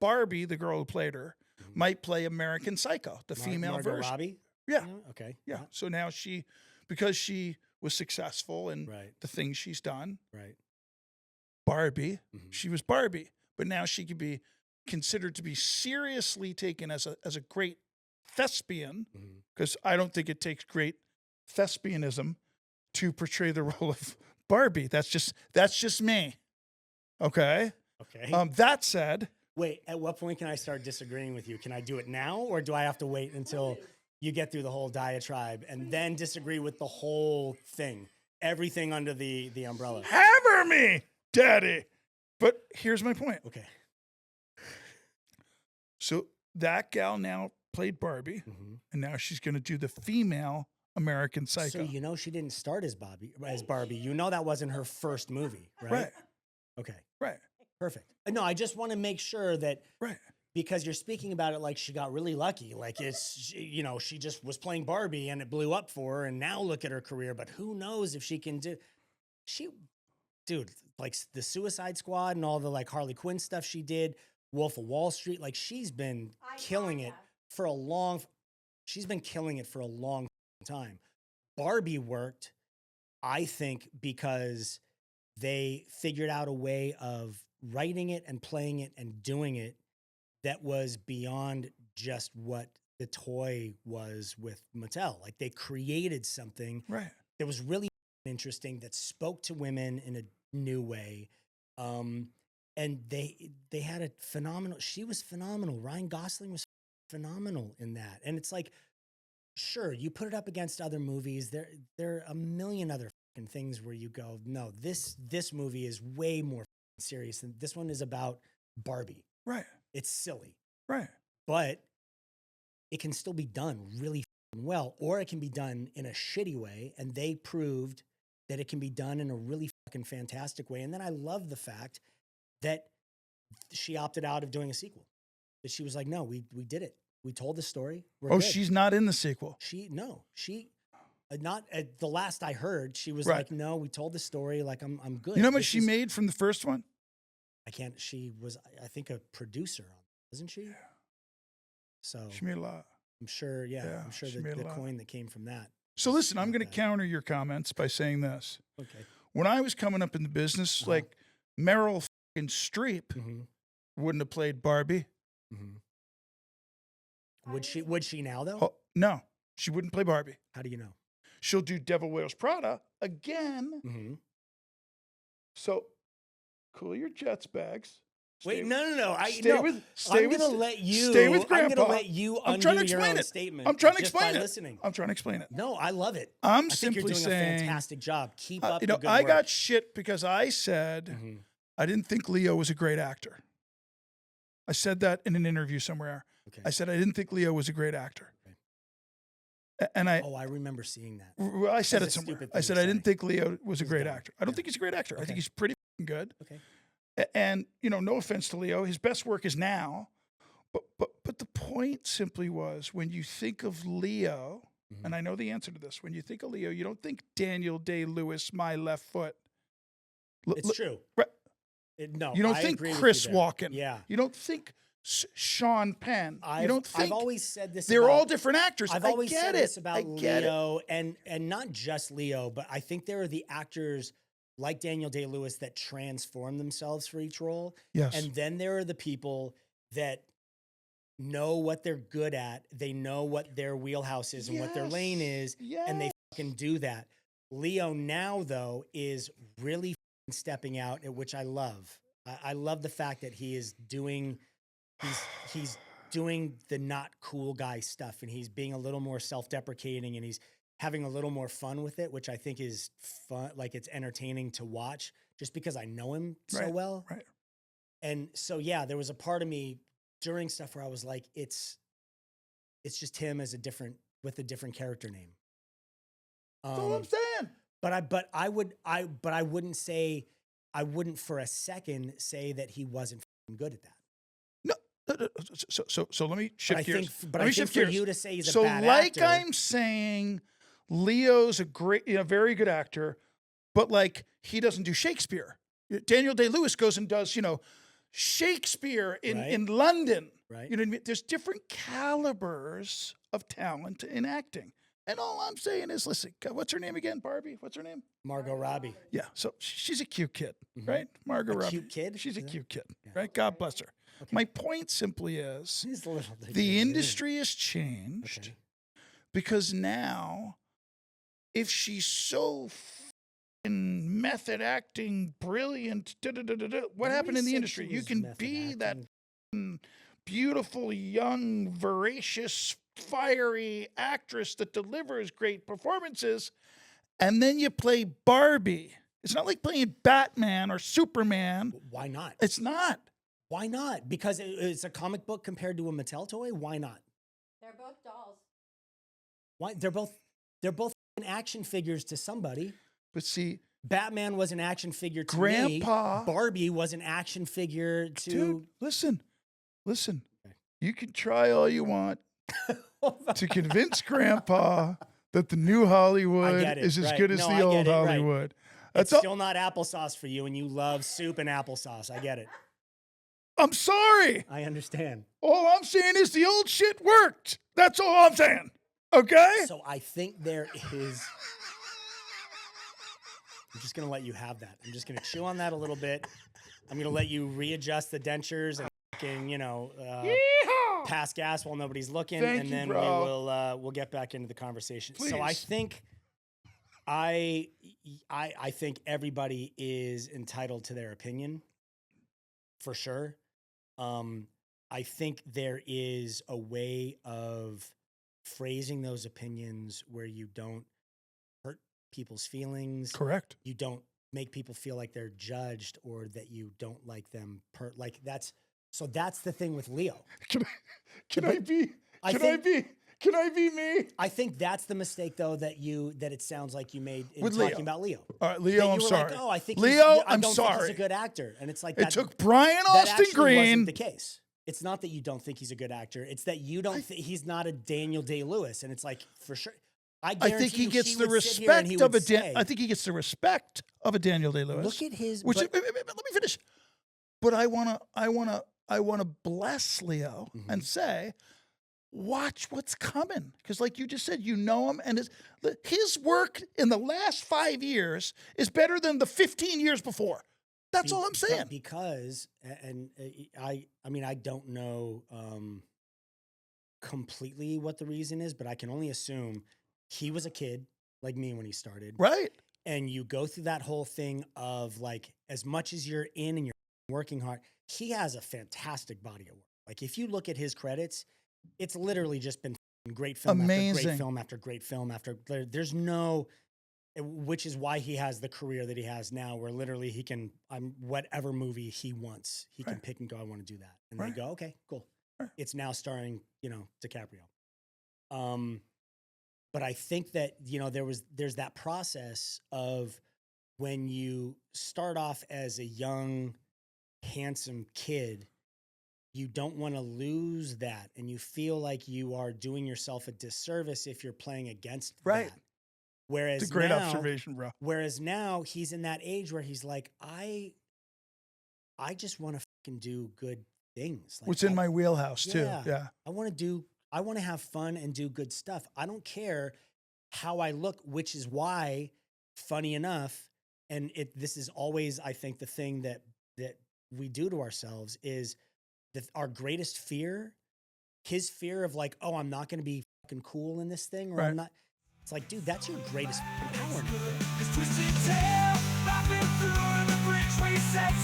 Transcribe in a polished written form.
Barbie, the girl who played her, might play American Psycho, the female Margo version. Robbie? Yeah. Okay. Yeah. So now because she was successful in Right. the things she's done, Right. Barbie, she was Barbie, but now she could be considered to be seriously taken as a great thespian, because I don't think it takes great thespianism to portray the role of Barbie. That's just me. Okay. Okay. That said, Wait, at what point can I start disagreeing with you? Can I do it now, or do I have to wait until you get through the whole diatribe and then disagree with the whole thing? Everything under the umbrella. hammer me, daddy. But here's my point. Okay. So that gal now played Barbie, and now she's going to do the female American Psycho. So she didn't start as Barbie. That wasn't her first movie, right? Right. Okay. Right. Perfect. No, I just want to make sure that Right. because you're speaking about it like she got really lucky. Like she just was playing Barbie and it blew up for her, and now look at her career. But who knows if she can dude, like the Suicide Squad and all the like Harley Quinn stuff she did, Wolf of Wall Street, like she's been killing it for a long time. Barbie worked, I think, because they figured out a way of writing it and playing it and doing it that was beyond just what the toy was with Mattel. Like they created something that was really interesting, that spoke to women in a new way. And they had a phenomenal, she was phenomenal. Ryan Gosling was phenomenal in that. And it's like, sure, you put it up against other movies. There are a million other things where you go, no, this movie is way more serious than this one is about Barbie. Right. It's silly. Right. But it can still be done really well, or it can be done in a shitty way. And they proved that it can be done in a really fucking fantastic way. And then I love the fact that she opted out of doing a sequel. That she was like, no, we did it. We told the story. We're good. She's not in the sequel. She not at the last I heard, she was like, no, we told the story. Like, I'm good. You know how much she made from the first one? She was, I think, a producer, wasn't she? Yeah. So she made a lot. I'm sure. Yeah. I'm sure the coin that came from that. So listen, I'm going to counter your comments by saying this. Okay. When I was coming up in the business, like Meryl Streep wouldn't have played Barbie. Would she now though? Oh, no, she wouldn't play Barbie. How do you know? She'll do Devil Wears Prada again. So cool your Jets bags. Wait, no. I'm going to let you. Stay with Grandpa. I'm going to let you undo your own statement. I'm trying to explain it. Listening. I'm trying to explain it. No, I love it. I think you're doing saying, a fantastic job. Keep up the good I work. got shit because I said I didn't think Leo was a great actor. I said that in an interview somewhere. Okay. I said I didn't think Leo was a great actor. Okay. And I remember seeing that. I said it somewhere. I said I didn't think Leo was a great actor. I don't think he's a great actor. Okay. I think he's pretty good. Okay. And no offense to Leo, his best work is now. But the point simply was, when you think of Leo, and I know the answer to this, when you think of Leo, you don't think Daniel Day-Lewis, My Left Foot. It's true. Right. No, you don't I think agree Chris with you there. Walken. Yeah. You don't think Sean Penn. You don't think. I've always said this. They're all different actors. I've always said this about Leo, and not just Leo, but I think there are the actors like Daniel Day-Lewis that transform themselves for each role. Yes. And then there are the people that know what they're good at. They know what their wheelhouse is and what their lane is, and they fucking do that. Leo now, though, is really stepping out, which I love. I love the fact that he is doing, he's doing the not cool guy stuff, and he's being a little more self-deprecating, and he's having a little more fun with it, which I think is fun. Like, it's entertaining to watch just because I know him so well. Right. And so, yeah, there was a part of me during stuff where I was like, it's just him as with a different character name. That's all I'm saying. But I wouldn't for a second say that he wasn't good at that. So let me shift gears. But I think for you to say he's a bad actor. I'm saying Leo's a very good actor, but like, he doesn't do Shakespeare. Daniel Day-Lewis goes and does, Shakespeare in, Right. in London. Right. You know what I mean? There's different calibers of talent in acting. And all I'm saying is, listen, what's her name again? Barbie? What's her name? Margot Robbie. Yeah. So she's a cute kid, Mhm. right? Margo A Robbie. cute kid? She's a Is that- cute kid, Yeah. right? God bless her. Okay. My point simply is She's a little bit the cute. industry has changed Okay. because now, if she's so in method acting, brilliant, what happened in the said industry? she You was can method be acting. that beautiful, young, voracious, fiery actress that delivers great performances, and then you play Barbie. It's not like playing Batman or Superman. Why not? It's not. Why not? Because it's a comic book compared to a Mattel toy. Why not? They're both dolls. Why? They're both action figures to somebody. But see, Batman was an action figure to Grandpa- me. Barbie was an action figure to. dude, listen. Okay. You can try all you want to convince Grandpa that the new Hollywood get it, is as right. good as No, the I old get it, right. Hollywood. It's That's all. still not applesauce for you, and you love soup and applesauce. I get it. I'm sorry. I understand. All I'm saying is the old shit worked. That's all I'm saying. Okay? So I think there is. I'm just gonna let you have that. I'm just gonna chew on that a little bit. I'm gonna let you readjust the dentures and fucking, Yeehaw! pass gas while nobody's looking, Thank and you, then bro. we'll get back into the conversation. So I Please. think I think everybody is entitled to their opinion, for sure. I think there is a way of phrasing those opinions where you don't hurt people's feelings. Correct. You don't make people feel like they're judged or that you don't like them. That's the thing with Leo. Can But I be? I Can think- Can I be me? I think that's the mistake, though, that it sounds like you made in With talking Leo. about Leo. All right, That Leo, you I'm were sorry. Like, oh, I think Leo, I I'm don't think he's sorry. a good actor, and it's like It that, took Brian that Austin actually Greene. wasn't the case. It's not that you don't think he's a good actor. It's that you don't think he's not a Daniel Day-Lewis, and it's like for sure. I think he guarantee gets you, the he would sit here and he respect of would a. say, I think he gets the respect of a Daniel Day-Lewis. Look at his. Which but- let me finish. But I wanna bless Leo Mhm. and say, watch what's coming, because like you just said, you know him, and his work in the last 5 years is better than the 15 years before. That's all I'm but saying. Because, and I mean, I don't know completely what the reason is, but I can only assume he was a kid like me when he started. Right. And you go through that whole thing of like, as much as you're in and you're working hard, he has a fantastic body of work. Like if you look at his credits, it's literally just been great film after Amazing. great film after great film after. There's no, which is why he has the career that he has now, where literally he can, whatever movie he wants, he can Right. pick and go, I want to do that. And Right. they go, okay, cool. Right. It's now starring, DiCaprio. But I think that, there's that process of when you start off as a young, handsome kid, you don't want to lose that. And you feel like you are doing yourself a disservice if you're playing against Right. that. Whereas It's a great now, observation, bro. Whereas now he's in that age where he's like, I just want to fucking do good things. Like, What's in my wheelhouse too. Yeah. Yeah. I want to have fun and do good stuff. I don't care how I look, which is why, funny enough, and this is always, I think, the thing that we do to ourselves is that our greatest fear, his fear of like, oh, I'm not going to be fucking cool in this thing, or Right. I'm not. It's like, dude, that's your greatest fucking power. This twisted tale I've been through, and the bridge we set